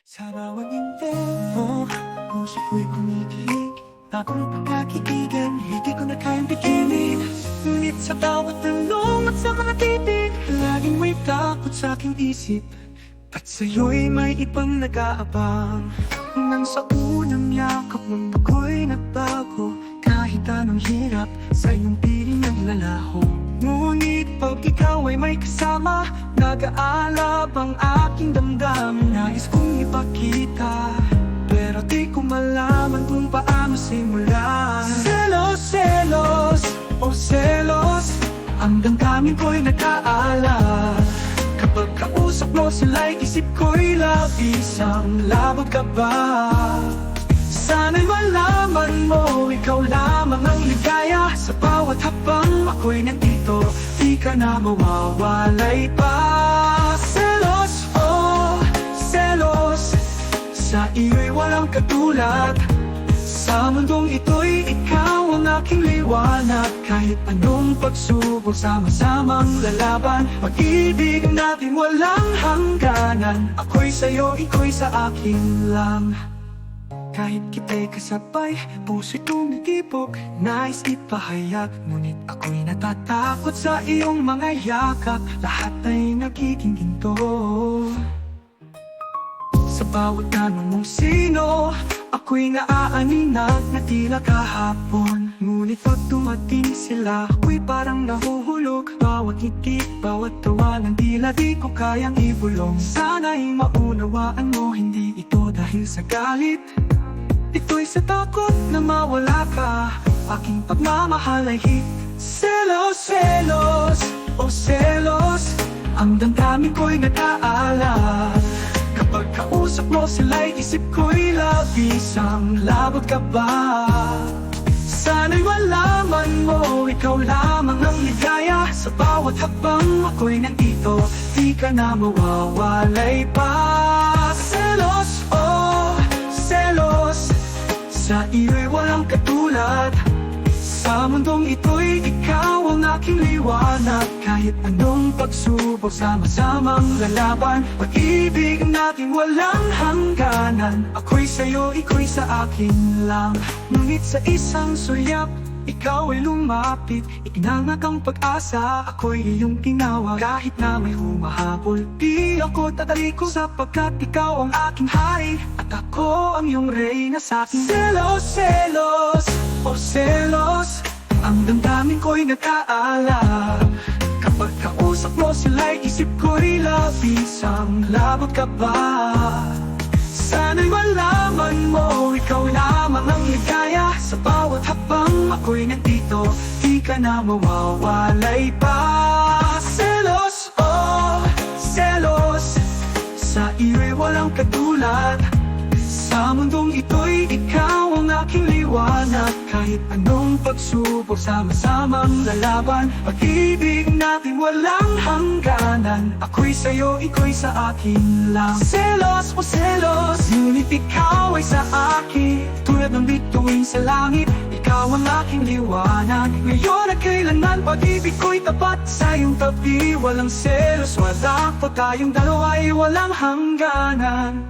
Sa bawat ngiti mo, puso ko'y kumikilig. Bagong pagkakikigan, hindi ko na kayang bigilin. Ngunit sa bawat tanong at sa mga titig, laging may takot sa aking isip. At sa'yo'y may ibang nag-aabang. Nang sa unang yakap mong ako'y nagbago, kahit anong hirap, sa iyong piling naglalaho. Ngunit pag ikaw ay may kasama, nag-aalab ang aking damdamin. Nais kong ipakita, pero di ko malaman kung paano simulan. Selos, selos, oh selos, ang damdamin ko'y nag-aalab. Kapag kausap mo sila'y isip ko'y labis ang labag ka ba? Sana'y malaman mo, ikaw lamang ang ligaya. Sa bawat habang ako'y nandito, di ka na mawawalay pa. Selos, oh, selos, sa iyo'y walang katulad. Sa mundong ito'y ikaw ang aking liwanag. Kahit anong pagsubok, sama-samang lalaban. Pag-ibig natin walang hangganan. Ako'y sa'yo, ika'y sa akin lang. Kahit kita'y kasabay, puso'y tumitibok. Nais ipahayag, ngunit ako'y natatakot sa iyong mga yakap. Lahat ay nagiging ginto. Sa bawat tanong mong sino, ako'y naaaninag na tila kahapon. Ngunit pag dumating sila, ako'y parang nahuhulog. Bawat ngiti, bawat tawanan, tila di ko kayang ibulong. Sana'y maunawaan mo, hindi ito dahil sa galit. Ito'y sa takot na mawala ka. Aking pagmamahal ay selos, selos, oh selos, ang damdamin ko'y nag-aalab. Kapag kausap mo sila'y isip ko'y labis ang labag ka ba? Sana'y malaman mo, ikaw lamang ang ligaya. Sa bawat habang ako'y nandito, di ka na mawawalay pa. Selos, oh selos, sa iyo'y walang katulad. Sa mundong ito'y ikaw ang aking liwanag. Kahit anong pagsubok, sama-samang lalaban. Pag-ibig natin walang hangganan. Ako'y sa'yo, ika'y sa akin lang. Ngunit sa isang sulyap, ikaw ay lumapit. Ignangak ang pag-asa, ako'y iyong tinawag. Kahit na may humahabol, di ako tataliko. Sapagkat ikaw ang aking hari, at ako ang iyong reyna sa akin. Selos, selos, oh selos, ang damdamin ko'y nag-aalab. Kapag kausap mo sila'y isip ko'y labis ang labag ka ba? Sana'y malaman mo, ikaw lamang ang ligaya. Sa bawat habang ako'y nandito, di ka na mawawalay pa. Selos, oh selos, sa iyo'y walang katulad. Sa mundong ito'y ikaw ang aking liwanag. Kahit anong pagsubok, sama-samang lalaban. Pag-ibig natin walang hangganan. Ako'y sa'yo, ika'y sa akin lang. Selos, o selos, ngunit ikaw ay sa akin. Tulad ng bituin sa langit, ikaw ang aking liwanag. Ngayon at kailanman, pag-ibig ko'y tapat sa iyong tabi. Walang selos, wala pa tayong dalawa ay walang hangganan.